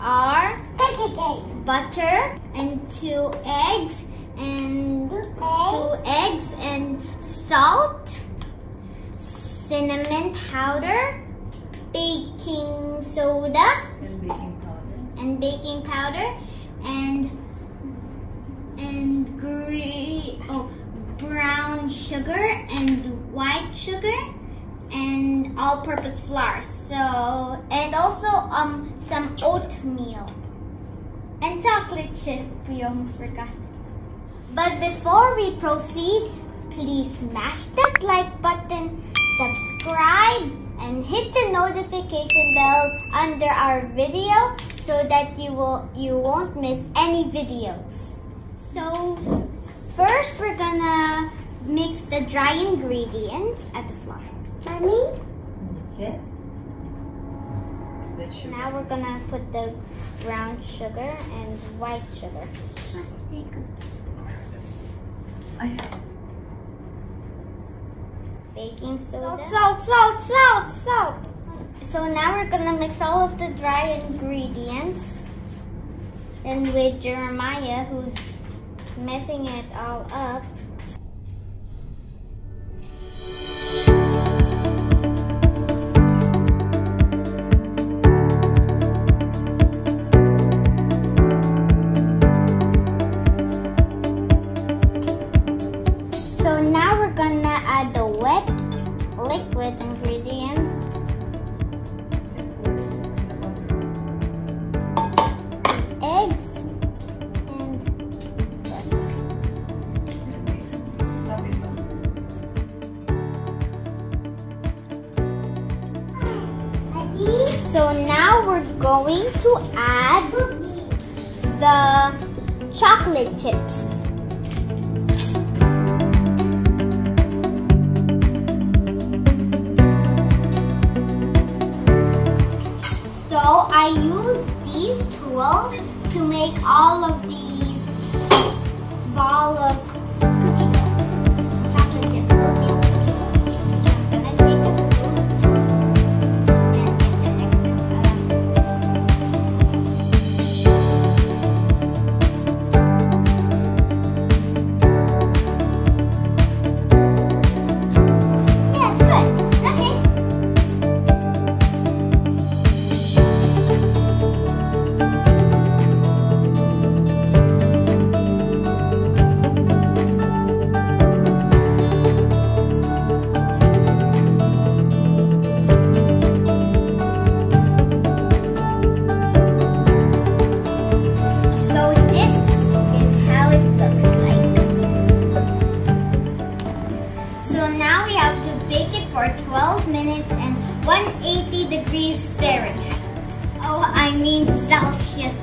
are butter and 2 eggs and salt, cinnamon powder, baking soda and baking powder and brown sugar and white sugar and all-purpose flour. So, and also some oatmeal and chocolate chip. We almost forgot. But before we proceed, please smash that like button, subscribe, and hit the notification bell under our video so that you won't miss any videos. So first we're gonna mix the dry ingredients at the flour. Mommy? Yes. Now we're gonna put the brown sugar and white sugar. Baking soda. Salt. So now we're gonna mix all of the dry ingredients. And with Jeremiah, who's messing it all up. So now we're gonna add the wet liquid ingredients. Eggs and butter. So now we're going to add the chocolate chips. So I use these tools to make all of these ball of cookie dough, chocolate chips, oatmeal cookie dough. I'm gonna take a spoon and get the excess out. Yeah, it's good. Okay. For 12 minutes and 180 degrees Fahrenheit. Oh, I mean Celsius.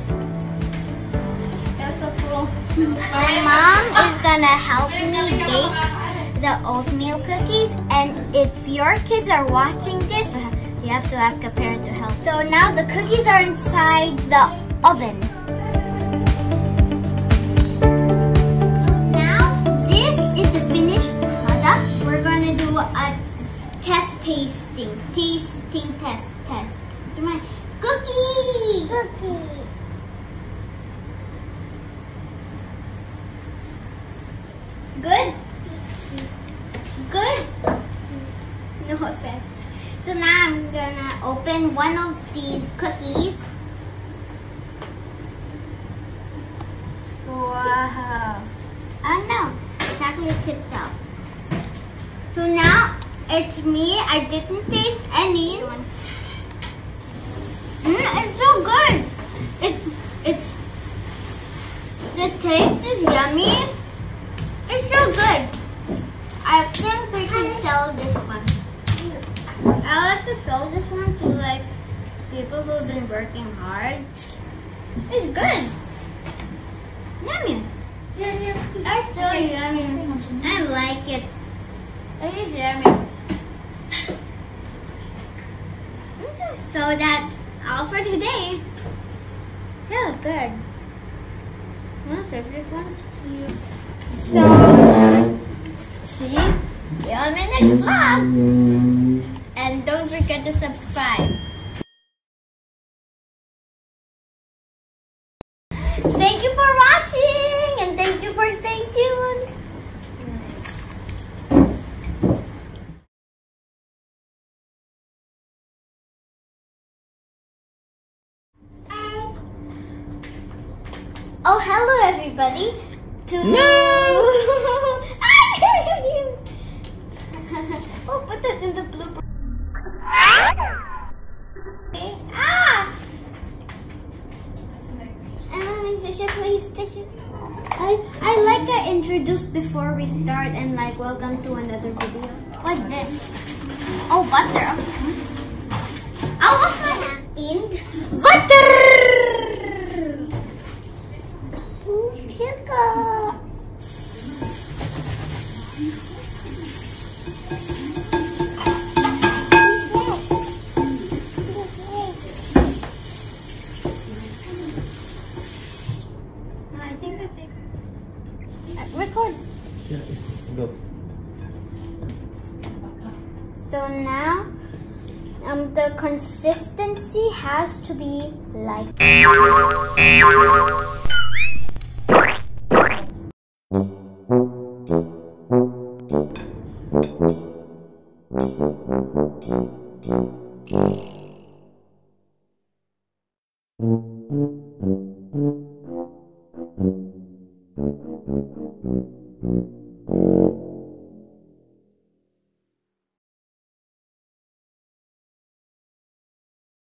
That was so cool. My mom is gonna help me bake the oatmeal cookies, and if your kids are watching this, you have to ask a parent to help. So now the cookies are inside the oven. Now this is the finished product. We're gonna do a tasting test. Come on. Cookie! Good? No offense. So now I'm gonna open one of these cookies. Wow. Oh no, chocolate chip fell. So now it's me. I didn't taste any. It's so good. The taste is yummy. It's so good. I think we could sell this one. I like to sell this one to like people who've been working hard. It's good. Yummy. It's so yummy. I like it. It's yummy. So that's all for today. Yeah, good. I'm gonna save this one. See you. So, see you on my next vlog. And don't forget to subscribe. Thank you for watching and thank you for staying tuned. Oh, hello everybody. Oh, put that in the blooper. Okay. Tissue, please, tissue. I like I introduced before we start and like welcome to another video. What's this? Oh, butter. I'll wash my hand in butter. Sugar. Record. Yeah, go. So now, the consistency has to be like.